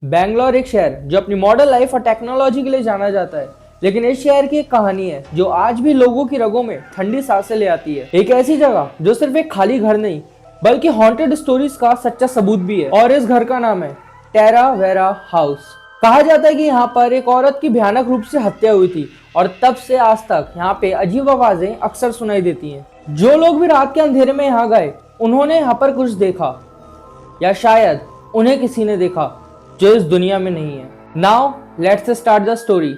बैंगलोर एक शहर जो अपनी मॉडर्न लाइफ और टेक्नोलॉजी के लिए जाना जाता है, लेकिन इस शहर की एक कहानी है जो आज भी लोगों की रगों में ठंडी सांसें ले आती है। एक ऐसी जगह जो सिर्फ एक खाली घर नहीं बल्कि हॉन्टेड स्टोरीज का सच्चा सबूत भी है, और इस घर का नाम है टेरा वेरा हाउस। कहा जाता है कि यहाँ पर एक औरत की भयानक रूप से हत्या हुई थी और तब से आज तक यहाँ पे अजीब आवाजें अक्सर सुनाई देती हैं। जो लोग भी रात के अंधेरे में यहाँ गए उन्होंने यहाँ पर कुछ देखा, या शायद उन्हें किसी ने देखा जो इस दुनिया में नहीं है। Now let's start the story.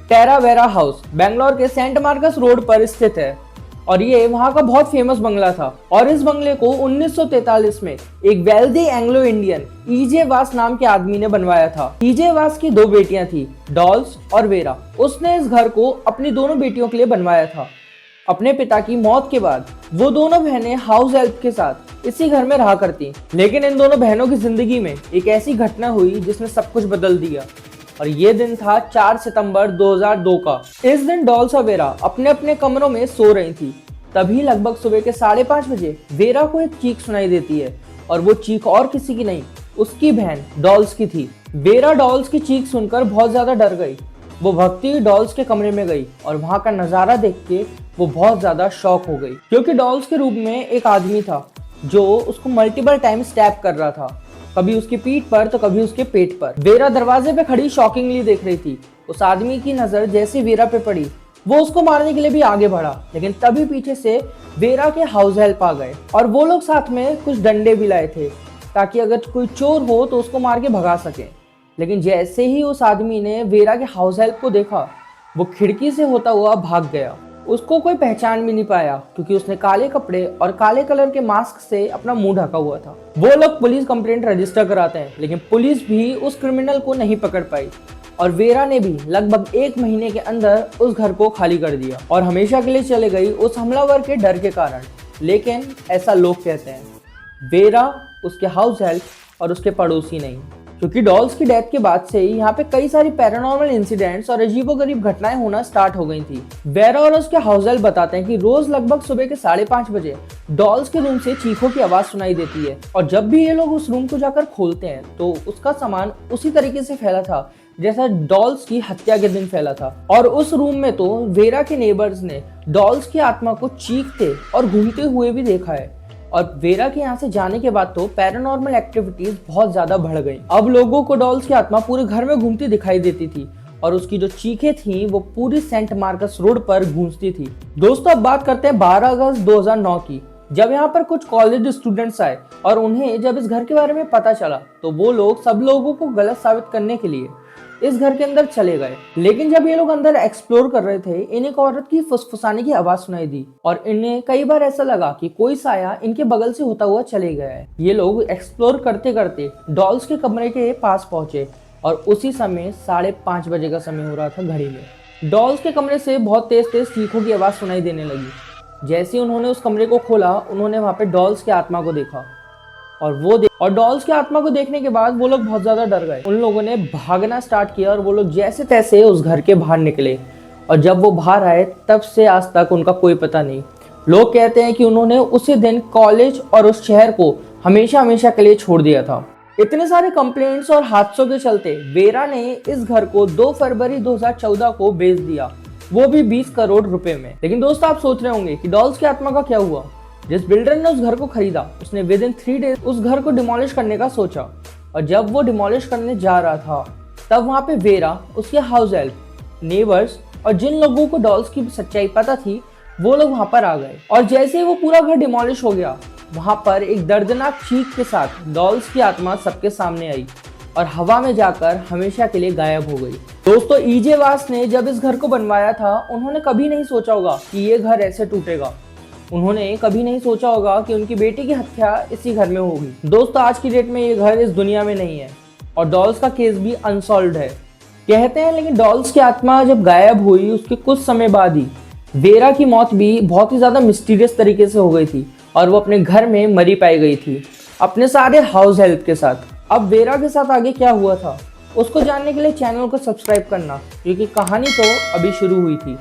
Terra Vera house Bangalore के सेंट मार्कस रोड पर स्थित है और ये वहां का बहुत फेमस बंगला था। और इस बंगले को 1943 में एक वेल्दी एंग्लो इंडियन ईजे वास नाम के आदमी ने बनवाया था। ईजे वास की दो बेटियां थी, डॉल्स और वेरा। उसने इस घर को अपनी दोनों बेटियों के लिए बनवाया था। अपने पिता की मौत के बाद वो दोनों बहनें हाउस हेल्प के साथ इसी घर में रहा करती। लेकिन इन दोनों बहनों की जिंदगी में एक ऐसी घटना हुई जिसने सब कुछ बदल दिया, और ये दिन था 4 सितंबर 2002 का। इस दिन डॉल्स और वेरा अपने अपने कमरों में सो रही थी। तभी लगभग सुबह के 5:30 बजे वेरा को एक चीख सुनाई देती है, और वो चीख और किसी की नहीं, उसकी बहन डॉल्स की थी। वेरा डॉल्स की चीख सुनकर बहुत ज्यादा डर गई। वो भागती हुई डॉल्स के कमरे में गई और वहां का नजारा देख के वो बहुत ज्यादा शॉक हो गई, क्योंकि डॉल्स के रूप में एक आदमी था जो उसको मल्टीपल टाइम स्टैब कर रहा था, कभी उसकी पीठ पर तो कभी उसके पेट पर। वेरा दरवाजे पे खड़ी शॉकिंगली देख रही थी। उस आदमी की नजर जैसे वेरा पे पड़ी वो उसको मारने के लिए भी आगे बढ़ा, लेकिन तभी पीछे से वेरा के हाउस हेल्प आ गए और वो लोग साथ में कुछ डंडे भी लाए थे ताकि अगर कोई चोर हो तो उसको मार के भगा सके। लेकिन जैसे ही उस आदमी ने वेरा के हाउस हेल्प को देखा वो खिड़की से होता हुआ भाग गया। उसको कोई पहचान भी नहीं पाया क्योंकि उसने काले कपड़े और काले कलर के मास्क से अपना मुंह ढका हुआ था। वो लोग पुलिस कंप्लेंट रजिस्टर कराते हैं, लेकिन पुलिस भी उस क्रिमिनल को नहीं पकड़ पाई और वेरा ने भी लगभग 1 महीने के अंदर उस घर को खाली कर दिया और हमेशा के लिए चले गई उस हमलावर के डर के कारण। लेकिन ऐसा लोग कहते हैं, वेरा, उसके हाउस हेल्प और उसके पड़ोसी नहीं, क्योंकि डॉल्स की डेथ के बाद से ही यहाँ पे कई सारी पैरानॉर्मल इंसिडेंट्स और अजीबोगरीब घटनाएं होना स्टार्ट हो गई थी। वेरा और उसके हाउस हेल्प बताते हैं कि रोज लगभग सुबह के 5:30 बजे डॉल्स के रूम से चीखों की आवाज सुनाई देती है, और जब भी ये लोग उस रूम को जाकर खोलते हैं तो उसका सामान उसी तरीके से फैला था जैसा डॉल्स की हत्या के दिन फैला था। और उस रूम में तो वेरा के नेबर्स ने डॉल्स की आत्मा को चीखते और घूमते हुए भी देखा है। और वेरा के यहाँ से जाने के बाद तो पैरानॉर्मल एक्टिविटीज बहुत ज्यादा बढ़ गई। अब लोगों को डॉल्स की आत्मा पूरे घर में घूमती दिखाई देती थी और उसकी जो चीखें थी वो पूरी सेंट मार्कस रोड पर गूंजती थी। दोस्तों, अब बात करते हैं 12 अगस्त 2009 की, जब यहाँ पर कुछ कॉलेज स्टूडेंट्स आए और उन्हें जब इस घर के बारे में पता चला तो वो लोग सब लोगों को गलत साबित करने के लिए इस घर के अंदर चले गए। लेकिन जब ये लोग अंदर एक्सप्लोर कर रहे थे, इन्हें एक औरत की फुसफुसाने की आवाज सुनाई दी और इन्हें कई बार ऐसा लगा कि कोई साया इनके बगल से होता हुआ चले गया है। ये लोग एक्सप्लोर करते करते डॉल्स के कमरे के पास पहुंचे और उसी समय 5:30 बजे का समय हो रहा था घड़ी में। डॉल्स के कमरे से बहुत तेज तेज चीखों की आवाज सुनाई देने लगी। जैसे ही उन्होंने उस कमरे को खोला, उन्होंने वहां पे डॉल्स की आत्मा को देखा और डॉल्स की आत्मा को देखने के बाद वो लोग बहुत ज्यादा डर गए। उन लोगों ने भागना स्टार्ट किया और वो लोग जैसे तैसे उस घर के बाहर निकले, और जब वो बाहर आए तब से आज तक उनका कोई पता नहीं। लोग कहते हैं कि उन्होंने उसी दिन कॉलेज और उस शहर को हमेशा हमेशा के लिए छोड़ दिया था। इतने सारे कंप्लेंट्स और हादसों के चलते वेरा ने इस घर को 2 फरवरी 2014 को बेच दिया, वो भी 20 करोड़ रुपए में। लेकिन दोस्तों, आप सोच रहे होंगे कि डॉल्स की आत्मा का क्या हुआ। जिस बिल्डर ने उस घर को खरीदा उसने विद इन 3 डेज उस घर को डिमोलिश करने का सोचा, और जब वो डिमोलिश करने जा रहा था तब वहां पे वेरा, उसके हाउस हेल्प, नेबर्स और जिन लोगों को डॉल्स की सच्चाई पता थी वो लोग वहां पर आ गए। और जैसे ही वो पूरा घर डिमोलिश हो गया, वहां पर एक दर्दनाक चीख के साथ डॉल्स की आत्मा सबके सामने आई और हवा में जाकर हमेशा के लिए गायब हो गई। दोस्तों, ईजे वास ने जब इस घर को बनवाया था उन्होंने कभी नहीं सोचा होगा कि ये घर ऐसे टूटेगा। उन्होंने कभी नहीं सोचा होगा कि उनकी बेटी की हत्या इसी घर में होगी। दोस्तों, आज की डेट में ये घर इस दुनिया में नहीं है और डॉल्स का केस भी अनसॉल्व्ड है कहते हैं। लेकिन डॉल्स की आत्मा जब गायब हुई उसके कुछ समय बाद ही वेरा की मौत भी बहुत ही ज्यादा मिस्टीरियस तरीके से हो गई थी और वो अपने घर में मरी पाई गई थी अपने सारे हाउस हेल्प के साथ। अब वेरा के साथ आगे क्या हुआ था उसको जानने के लिए चैनल को सब्सक्राइब करना, क्योंकि कहानी तो अभी शुरू हुई थी।